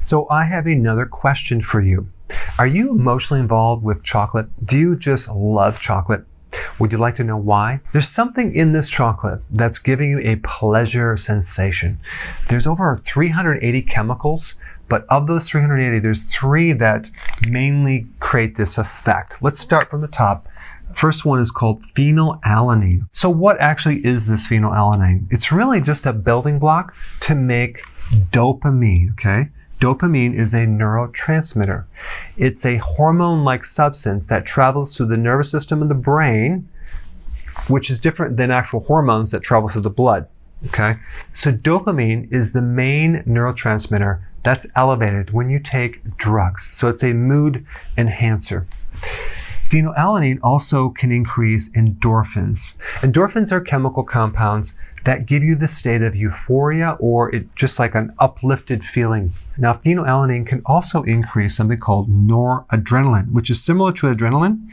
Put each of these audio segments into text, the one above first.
So I have another question for you. Are you emotionally involved with chocolate? Do you just love chocolate? Would you like to know why? There's something in this chocolate that's giving you a pleasure sensation. There's over 380 chemicals, but of those 380, there's 3 that mainly create this effect. Let's start from the top. First one is called phenylalanine. So what actually is this phenylalanine? It's really just a building block to make dopamine, okay? Dopamine is a neurotransmitter. It's a hormone-like substance that travels through the nervous system and the brain, which is different than actual hormones that travel through the blood, okay? So dopamine is the main neurotransmitter that's elevated when you take drugs. So it's a mood enhancer. Phenylalanine also can increase endorphins. Endorphins are chemical compounds that give you the state of euphoria or just like an uplifted feeling. Now, phenylalanine can also increase something called noradrenaline, which is similar to adrenaline,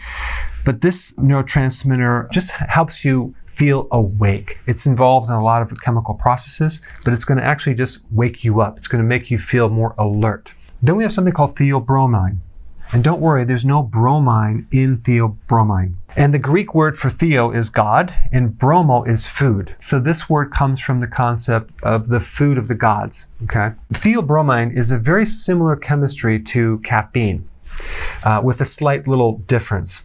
but this neurotransmitter just helps you feel awake. It's involved in a lot of chemical processes, but it's going to actually just wake you up. It's going to make you feel more alert. Then we have something called theobromine. And don't worry, there's no bromine in theobromine. And the Greek word for theo is God, and bromo is food. So this word comes from the concept of the food of the gods, okay? Theobromine is a very similar chemistry to caffeine, with a slight little difference.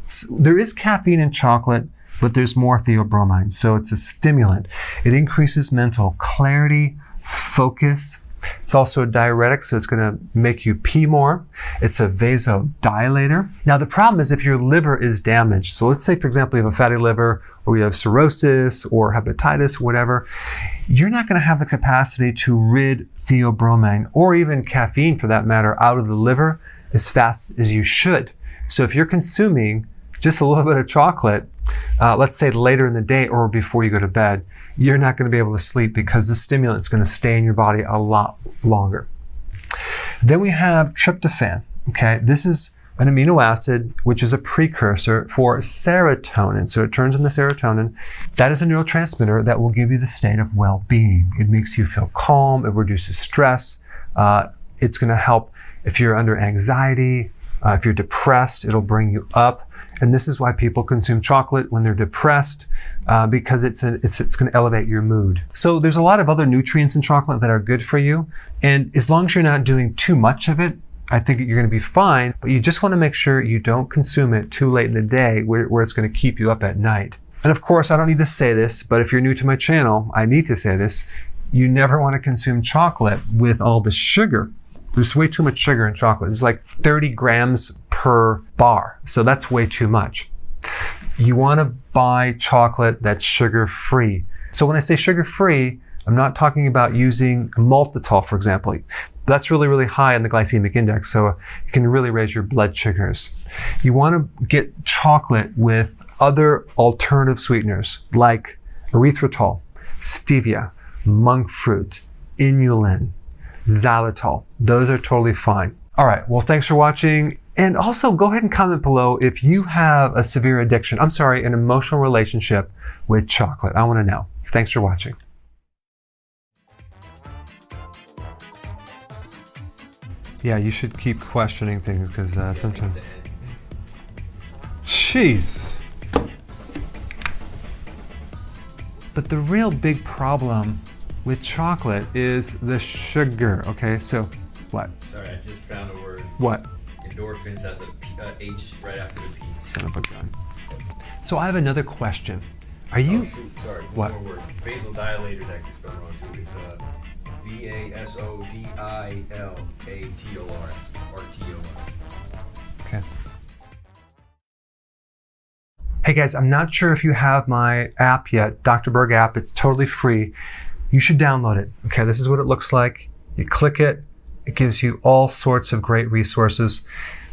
So there is caffeine in chocolate, but there's more theobromine. So it's a stimulant. It increases mental clarity, focus. It's also a diuretic, so it's going to make you pee more. It's a vasodilator. Now, the problem is if your liver is damaged. So let's say, for example, you have a fatty liver, or you have cirrhosis, or hepatitis, or whatever. You're not going to have the capacity to rid theobromine, or even caffeine for that matter, out of the liver as fast as you should. So if you're consuming just a little bit of chocolate, let's say later in the day or before you go to bed, you're not going to be able to sleep because the stimulant is going to stay in your body a lot longer. Then we have tryptophan. Okay, this is an amino acid which is a precursor for serotonin. So it turns into serotonin. That is a neurotransmitter that will give you the state of well-being. It makes you feel calm. It reduces stress. It's going to help if you're under anxiety. If you're depressed, it'll bring you up. And this is why people consume chocolate when they're depressed, because it's going to elevate your mood. So there's a lot of other nutrients in chocolate that are good for you. And as long as you're not doing too much of it, I think you're going to be fine. But you just want to make sure you don't consume it too late in the day where it's going to keep you up at night. And of course, I don't need to say this, but if you're new to my channel, I need to say this. You never want to consume chocolate with all the sugar. There's way too much sugar in chocolate. It's like 30 grams per bar. So that's way too much. You want to buy chocolate that's sugar-free. So when I say sugar-free, I'm not talking about using maltitol, for example. That's really, really high in the glycemic index, so it can really raise your blood sugars. You want to get chocolate with other alternative sweeteners like erythritol, stevia, monk fruit, inulin, xylitol. Those are totally fine. All right, well, thanks for watching. And also go ahead and comment below if you have a severe addiction, an emotional relationship with chocolate. I want to know. Thanks for watching. Yeah, you should keep questioning things because sometimes... Jeez. But the real big problem with chocolate is the sugar, okay? So, what? Sorry, I just found a word. What? Endorphins has a H right after the P. Son of a gun. So I have another question. Are you... Oh, shoot, sorry, what? One more word. Vasodilator is actually spelled wrong too. It's V-A-S-O-D-I-L-A-T-O-R. Okay. Hey guys, I'm not sure if you have my app yet, Dr. Berg app. It's totally free. You should download it. Okay, this is what it looks like. You click it. It gives you all sorts of great resources.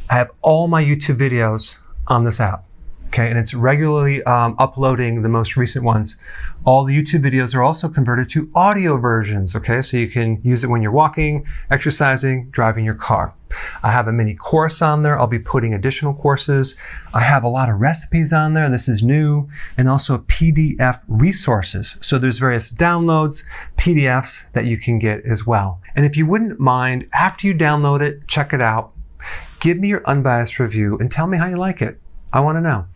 I have all my YouTube videos on this app. Okay, and it's regularly uploading the most recent ones. All the YouTube videos are also converted to audio versions, okay? So you can use it when you're walking, exercising, driving your car. I have a mini course on there. I'll be putting additional courses. I have a lot of recipes on there. This is new. And also PDF resources. So there's various downloads, PDFs that you can get as well. And if you wouldn't mind, after you download it, check it out, give me your unbiased review and tell me how you like it. I want to know.